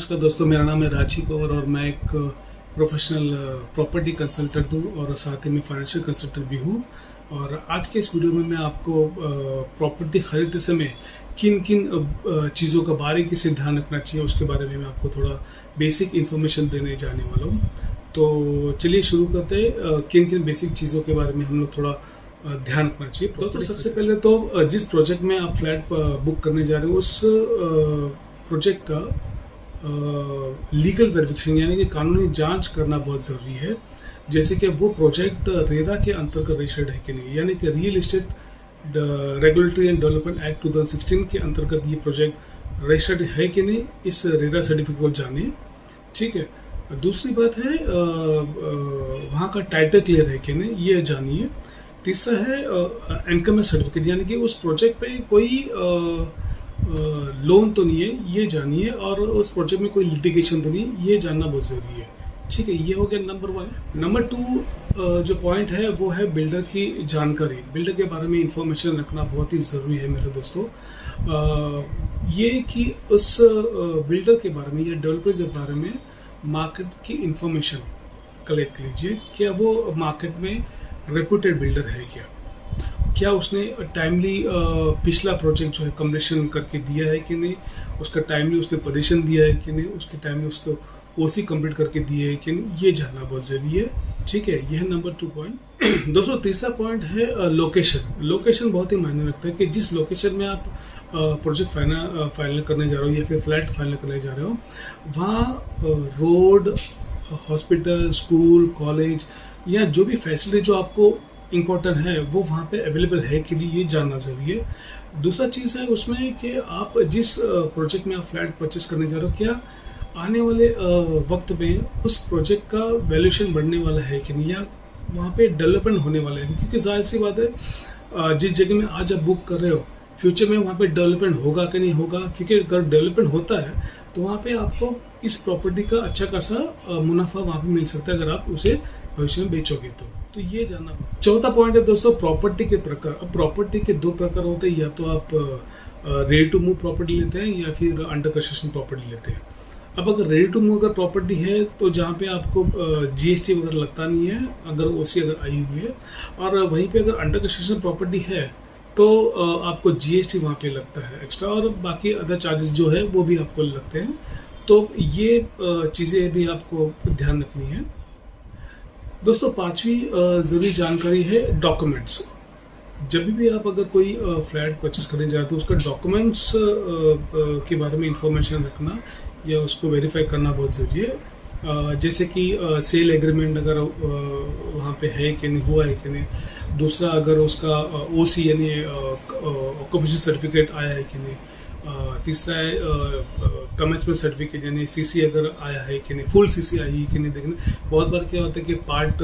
नमस्कार दोस्तों, मेरा नाम है राजीव पवार और मैं एक प्रोफेशनल प्रॉपर्टी कंसल्टेंट हूँ और साथ ही में फाइनेंशियल कंसल्टेंट भी हूँ। और आज के इस वीडियो में मैं आपको प्रॉपर्टी खरीदते समय किन किन चीज़ों का बारीकी से ध्यान रखना चाहिए उसके बारे में मैं आपको थोड़ा बेसिक इन्फॉर्मेशन देने जाने वाला हूँ। तो चलिए शुरू करते हैं किन किन बेसिक चीज़ों के बारे में हम लोग थोड़ा ध्यान रखना चाहिए। तो सबसे पहले तो जिस प्रोजेक्ट में आप फ्लैट बुक करने जा रहे हो उस प्रोजेक्ट का लीगल वेरिफिकेशन यानी कि कानूनी जांच करना बहुत ज़रूरी है। जैसे कि वो प्रोजेक्ट रेरा के अंतर्गत रजिस्टर्ड है कि नहीं, यानी कि real estate regulatory and development act 2016 के अंतर्गत ये प्रोजेक्ट रजिस्टर्ड है कि नहीं, इस रेरा सर्टिफिकेट को जानिए। ठीक है। दूसरी बात है वहाँ का टाइटल क्लियर है कि नहीं, ये जानिए। तीसरा है इनकम सर्टिफिकेट, यानी कि उस प्रोजेक्ट पे कोई लोन तो नहीं है, ये जानिए। और उस प्रोजेक्ट में कोई लिटिगेशन तो नहीं, ये जानना बहुत ज़रूरी है। ठीक है, ये हो गया नंबर 1। नंबर 2 जो पॉइंट है वो है बिल्डर की जानकारी। बिल्डर के बारे में इंफॉर्मेशन रखना बहुत ही ज़रूरी है मेरे दोस्तों। ये कि उस बिल्डर के बारे में या डेवलपर के बारे में मार्केट की इंफॉर्मेशन कलेक्ट कीजिए। क्या वो मार्केट में रेप्यूटेड बिल्डर है, क्या उसने टाइमली पिछला प्रोजेक्ट जो है कंप्लीशन करके दिया है कि नहीं, उसका टाइमली उसने पोजीशन दिया है कि नहीं, उसके टाइमली उसको ओसी कंप्लीट करके दिए है कि नहीं, ये जानना बहुत ज़रूरी है। ठीक है, यह है नंबर 2 पॉइंट। दोस्तों तीसरा पॉइंट है लोकेशन। लोकेशन बहुत ही मायने रखता है कि जिस लोकेशन में आप प्रोजेक्ट फाइनल करने जा रहे हो या फिर फ्लैट फाइनल करने जा रहे हो, वहाँ रोड, हॉस्पिटल, स्कूल, कॉलेज या जो भी फैसिलिटी जो आपको इम्पोर्टेंट है वो वहाँ पे अवेलेबल है कि नहीं, ये जानना ज़रूरी है। दूसरा चीज़ है उसमें कि आप जिस प्रोजेक्ट में आप फ्लैट परचेस करने जा रहे हो, क्या आने वाले वक्त में उस प्रोजेक्ट का वैल्यूएशन बढ़ने वाला है कि नहीं, या वहाँ पे डेवलपमेंट होने वाला है। क्योंकि जाहिर सी बात है जिस जगह में आज आप बुक कर रहे हो फ्यूचर में वहाँ पे डेवलपमेंट होगा कि नहीं होगा। क्योंकि अगर डेवलपमेंट होता है तो वहाँ पे आपको इस प्रॉपर्टी का अच्छा खासा मुनाफा वहाँ पे मिल सकता है अगर आप उसे भविष्य में बेचोगे तो ये जानना। चौथा पॉइंट है दोस्तों प्रॉपर्टी के प्रकार। अब प्रॉपर्टी के 2 प्रकार होते हैं, या तो आप रेडी टू मूव प्रॉपर्टी लेते हैं या फिर अंडर कंस्ट्रक्शन प्रॉपर्टी लेते हैं। अब अगर रेडी टू मूव अगर प्रॉपर्टी है तो जहाँ पे आपको जीएसटी वगैरह लगता नहीं है अगर ओसी अगर आई हुई है, और वहीं पे अगर अंडर कंस्ट्रक्शन प्रॉपर्टी है तो आपको जीएसटी वहाँ पे लगता है एक्स्ट्रा, और बाकी अदर चार्जेस जो है वो भी आपको लगते हैं। तो ये चीज़ें भी आपको ध्यान रखनी है। दोस्तों 5वीं ज़रूरी जानकारी है डॉक्यूमेंट्स। जब भी आप अगर कोई फ्लैट परचेस करने जा रहे हो तो उसका डॉक्यूमेंट्स के बारे में इंफॉर्मेशन रखना या उसको वेरीफाई करना बहुत ज़रूरी है। जैसे कि सेल एग्रीमेंट अगर वहाँ पे है कि नहीं, हुआ है कि नहीं। दूसरा अगर उसका ओसी यानी ऑक्यूपेशन सर्टिफिकेट आया है कि नहीं। तीसरा है कमेंसमेंट सर्टिफिकेट यानी सीसी अगर आया है कि नहीं, फुल सीसी आई है कि नहीं देखना। बहुत बार क्या होता है कि पार्ट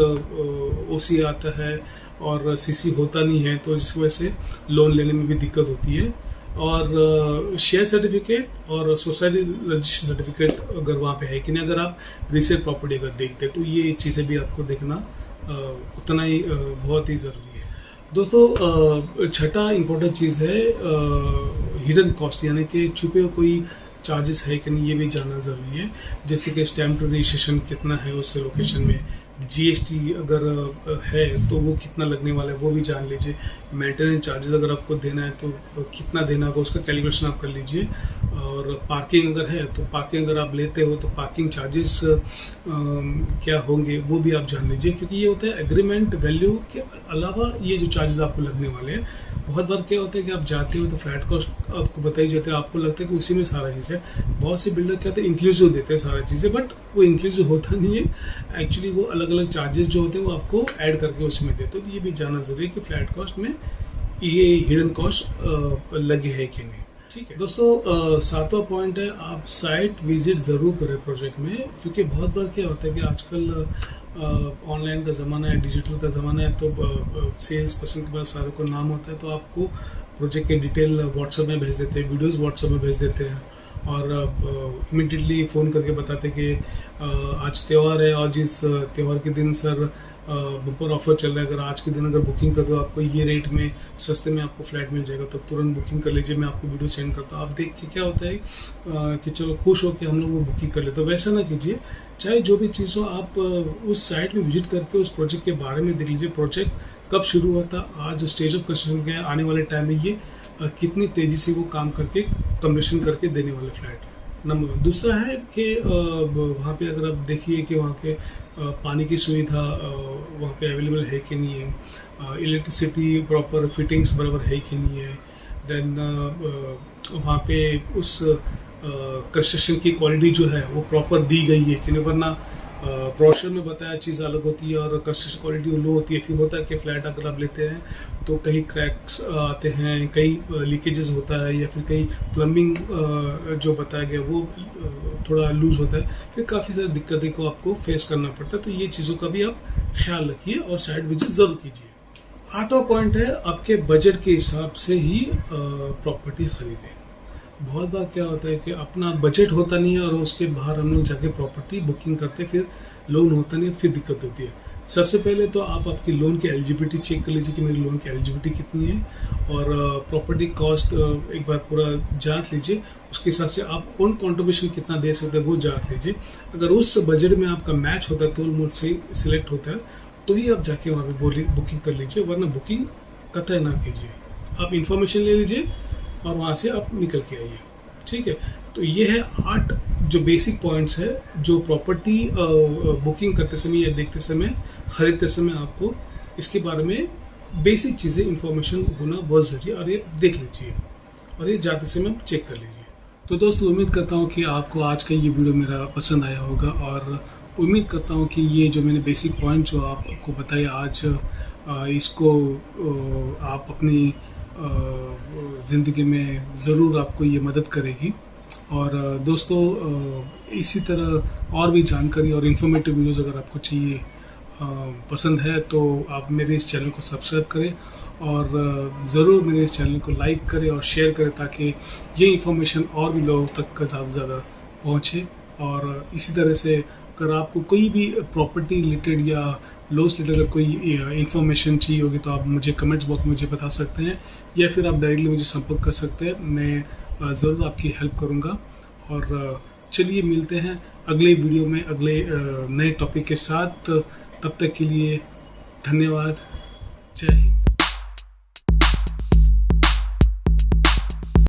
ओसी आता है और सीसी होता नहीं है, तो जिसकी वजह से लोन लेने में भी दिक्कत होती है। और शेयर सर्टिफिकेट और सोसाइटी रजिस्ट्रेशन सर्टिफिकेट अगर वहाँ पे है कि नहीं, अगर आप रीसेल प्रॉपर्टी अगर देखते हैं तो ये चीज़ें भी आपको देखना उतना ही बहुत ही ज़रूरी है। दोस्तों छठा इम्पोर्टेंट चीज़ है हिडन कॉस्ट, यानी कि छुपे हुए कोई चार्जेस है कि नहीं, ये भी जानना ज़रूरी है। जैसे कि स्टैम्प रजिस्ट्रेशन कितना है उस लोकेशन में, जीएसटी अगर है तो वो कितना लगने वाला है वो भी जान लीजिए। मेंटेनेंस चार्जेस अगर आपको देना है तो कितना देना होगा उसका कैलकुलेशन आप कर लीजिए। और पार्किंग अगर है तो पार्किंग अगर आप लेते हो तो पार्किंग चार्जेस क्या होंगे वो भी आप जान लीजिए। क्योंकि ये होता है एग्रीमेंट वैल्यू के अलावा ये जो चार्जेस आपको लगने वाले हैं। बहुत बार क्या होता है कि आप जाते हो तो फ्लैट कॉस्ट आपको बताई जाती है, आपको लगता है कि उसी में सारा चीज़ है। बहुत से बिल्डर क्या होते हैं इंक्लूसिव देते हैं सारा चीज़ें, बट वो इंक्लूसिव होता नहीं है। एक्चुअली वो अलग अलग चार्जेस जो होते हैं वो आपको ऐड करके उसमें देते हो। तो ये भी जानना ज़रूरी है कि फ्लैट कॉस्ट में ये हिडन कॉस्ट लगे है कि नहीं। ठीक है दोस्तों 7वां पॉइंट है आप साइट विजिट ज़रूर करें प्रोजेक्ट में। क्योंकि बहुत बार क्या होता है कि आजकल ऑनलाइन का ज़माना है, डिजिटल का ज़माना है, तो सेल्स पर्सन के पास सारे को नाम होता है, तो आपको प्रोजेक्ट के डिटेल व्हाट्सएप में भेज देते हैं, वीडियोस व्हाट्सएप में भेज देते हैं और इमीडिएटली फ़ोन करके बताते कि आज त्यौहार है और जिस त्यौहार के दिन सर बम्पर ऑफर चल रहा है, अगर आज के दिन अगर बुकिंग कर दो आपको ये रेट में सस्ते में आपको फ्लैट मिल जाएगा, तो तुरंत बुकिंग कर लीजिए। मैं आपको वीडियो सेंड करता हूँ, आप देख के क्या होता है कि चलो खुश हो के हम लोग वो बुकिंग कर ले। तो वैसा ना कीजिए, चाहे जो भी चीज़ हो आप उस साइट में विजिट करके उस प्रोजेक्ट के बारे में देख लीजिए। प्रोजेक्ट कब शुरू हुआ था, आज स्टेज ऑफ कंस्ट्रक्शन क्या है, आने वाले टाइम में ये कितनी तेज़ी से वो काम करके कंप्लीशन करके देने वाले फ्लैट। नंबर दूसरा है कि वहाँ पे अगर आप देखिए कि वहाँ के पानी की सुविधा वहाँ पे अवेलेबल है कि नहीं है, इलेक्ट्रिसिटी प्रॉपर फिटिंग्स बराबर है कि नहीं है, देन वहाँ पे उस कंस्ट्रक्शन की क्वालिटी जो है वो प्रॉपर दी गई है कि नहीं, वरना ब्रोशर में बताया चीज़ अलग होती है और कंस्ट्रक्शन क्वालिटी लो होती है। फिर होता है कि फ्लैट अगर आप लेते हैं तो कई क्रैक्स आते हैं, कई लीकेजेस होता है, या फिर कई प्लम्बिंग जो बताया गया वो थोड़ा लूज होता है, फिर काफ़ी सारी दिक्कतें को आपको फेस करना पड़ता है। तो ये चीज़ों का भी आप ख्याल रखिए और साइट विजिट ज़रूर कीजिए। 8वां पॉइंट है, आपके बजट के हिसाब से ही प्रॉपर्टी खरीदें। बहुत बार क्या होता है कि अपना बजट होता नहीं है और उसके बाहर हम लोग जाके प्रॉपर्टी बुकिंग करते हैं, फिर लोन होता नहीं है, फिर दिक्कत होती है। सबसे पहले तो आप आपकी लोन की एलिजिबिलिटी चेक कर लीजिए कि मेरी लोन की एलिजिबिलिटी कितनी है, और प्रॉपर्टी कॉस्ट एक बार पूरा जांच लीजिए। उसके हिसाब से आप ओन कॉन्ट्रीब्यूशन कितना दे सकते हैं वो जांच लीजिए। अगर उस बजट में आपका मैच होता है, तोल मोल से सिलेक्ट होता है, तो ही आप जाके वहाँ पे बुकिंग कर लीजिए, वरना बुकिंग कतई ना कीजिए। आप इंफॉर्मेशन ले लीजिए और वहाँ से आप निकल के आइए, ठीक है। तो ये है 8 जो बेसिक पॉइंट्स है जो प्रॉपर्टी बुकिंग करते समय या देखते समय, खरीदते समय आपको इसके बारे में बेसिक चीज़ें इंफॉर्मेशन होना बहुत ज़रूरी है, और ये देख लीजिए और ये जाते समय आप चेक कर लीजिए। तो दोस्तों उम्मीद करता हूँ कि आपको आज का ये वीडियो मेरा पसंद आया होगा, और उम्मीद करता हूँ कि ये जो मैंने बेसिक पॉइंट जो आपको बताया आज, इसको आप अपनी ज़िंदगी में ज़रूर आपको ये मदद करेगी। और दोस्तों इसी तरह और भी जानकारी और इन्फॉर्मेटिव वीडियोज़ अगर आपको चाहिए, पसंद है, तो आप मेरे इस चैनल को सब्सक्राइब करें, और ज़रूर मेरे इस चैनल को लाइक करें और शेयर करें, ताकि ये इन्फॉर्मेशन और भी लोगों तक ज़्यादा से ज़्यादा पहुँचे। और इसी तरह से अगर आपको कोई भी प्रॉपर्टी रिलेटेड या लोन से रिलेटेड अगर कोई इन्फॉर्मेशन चाहिए होगी, तो आप मुझे कमेंट्स बॉक्स में मुझे बता सकते हैं, या फिर आप डायरेक्टली मुझे संपर्क कर सकते हैं। मैं ज़रूर आपकी हेल्प करूँगा। और चलिए मिलते हैं अगले वीडियो में अगले नए टॉपिक के साथ। तब तक के लिए धन्यवाद। जय हिंद।